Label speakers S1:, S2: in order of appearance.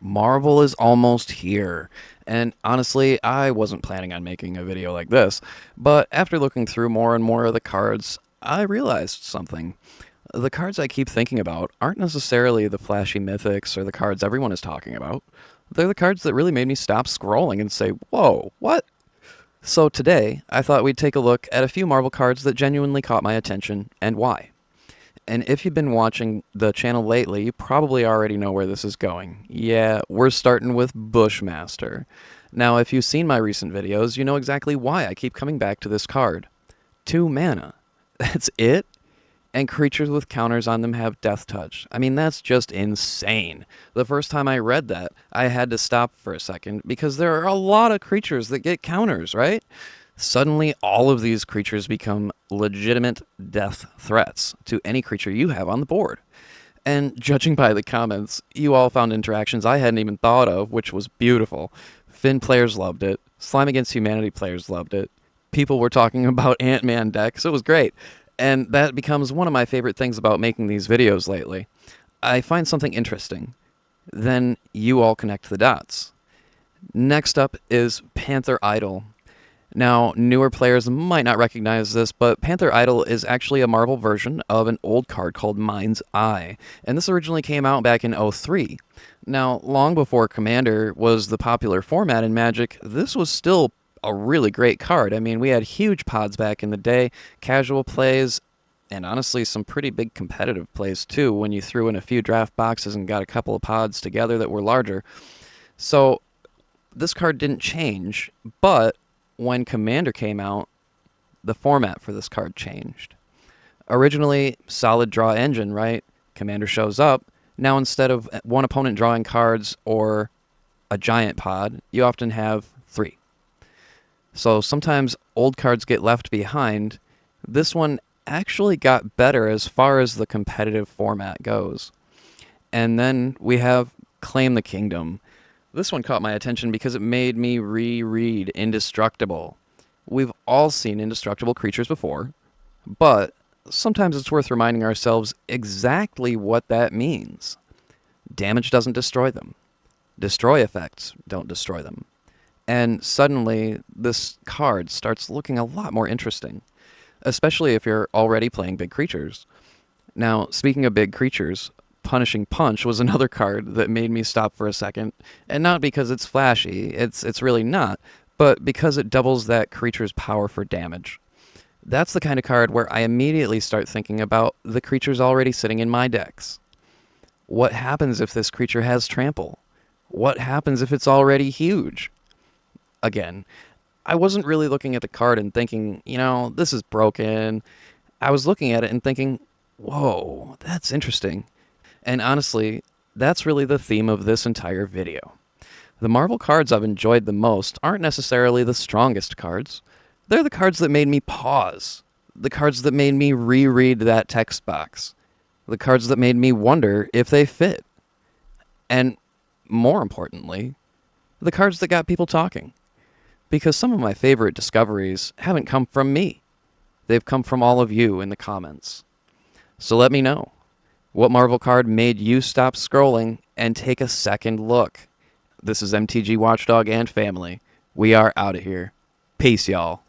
S1: Marvel is almost here. And honestly, I wasn't planning on making a video like this, but after looking through more and more of the cards, I realized something. The cards I keep thinking about aren't necessarily the flashy mythics or the cards everyone is talking about. They're the cards that really made me stop scrolling and say, whoa, what? So today, I thought we'd take a look at a few Marvel cards that genuinely caught my attention and why. And if you've been watching the channel lately, you probably already know where this is going. Yeah, we're starting with Bushmaster. Now, if you've seen my recent videos, you know exactly why I keep coming back to this card. 2 mana. That's it? And creatures with counters on them have Death Touch. I mean, that's just insane. The first time I read that, I had to stop for a second because there are a lot of creatures that get counters, right? Suddenly, all of these creatures become legitimate death threats to any creature you have on the board. And judging by the comments, you all found interactions I hadn't even thought of, which was beautiful. Finn players loved it. Slime Against Humanity players loved it. People were talking about Ant-Man decks. It was great. And that becomes one of my favorite things about making these videos lately. I find something interesting. Then you all connect the dots. Next up is Panther Idol. Now, newer players might not recognize this, but Panther Idol is actually a Marvel version of an old card called Mind's Eye, and this originally came out back in '03. Now, long before Commander was the popular format in Magic, this was still a really great card. I mean, we had huge pods back in the day, casual plays, and honestly some pretty big competitive plays too when you threw in a few draft boxes and got a couple of pods together that were larger. So this card didn't change, but when Commander came out, the format for this card changed. Originally, solid draw engine, right? Commander shows up. Now instead of one opponent drawing cards or a giant pod, you often have 3. So sometimes old cards get left behind. This one actually got better as far as the competitive format goes. And then we have Claim the Kingdom. This one caught my attention because it made me reread Indestructible. We've all seen indestructible creatures before, but sometimes it's worth reminding ourselves exactly what that means. Damage doesn't destroy them. Destroy effects don't destroy them. And suddenly, this card starts looking a lot more interesting, especially if you're already playing big creatures. Now, speaking of big creatures, Punishing Punch was another card that made me stop for a second, and not because it's flashy, it's really not, but because it doubles that creature's power for damage. That's the kind of card where I immediately start thinking about the creatures already sitting in my decks. What happens if this creature has trample? What happens if it's already huge? Again, I wasn't really looking at the card and thinking, this is broken. I was looking at it and thinking, whoa, that's interesting. And honestly, that's really the theme of this entire video. The Marvel cards I've enjoyed the most aren't necessarily the strongest cards. They're the cards that made me pause. The cards that made me reread that text box. The cards that made me wonder if they fit. And more importantly, the cards that got people talking. Because some of my favorite discoveries haven't come from me. They've come from all of you in the comments. So let me know. What Marvel card made you stop scrolling and take a second look? This is MTG Watchdog and family. We are out of here. Peace, y'all.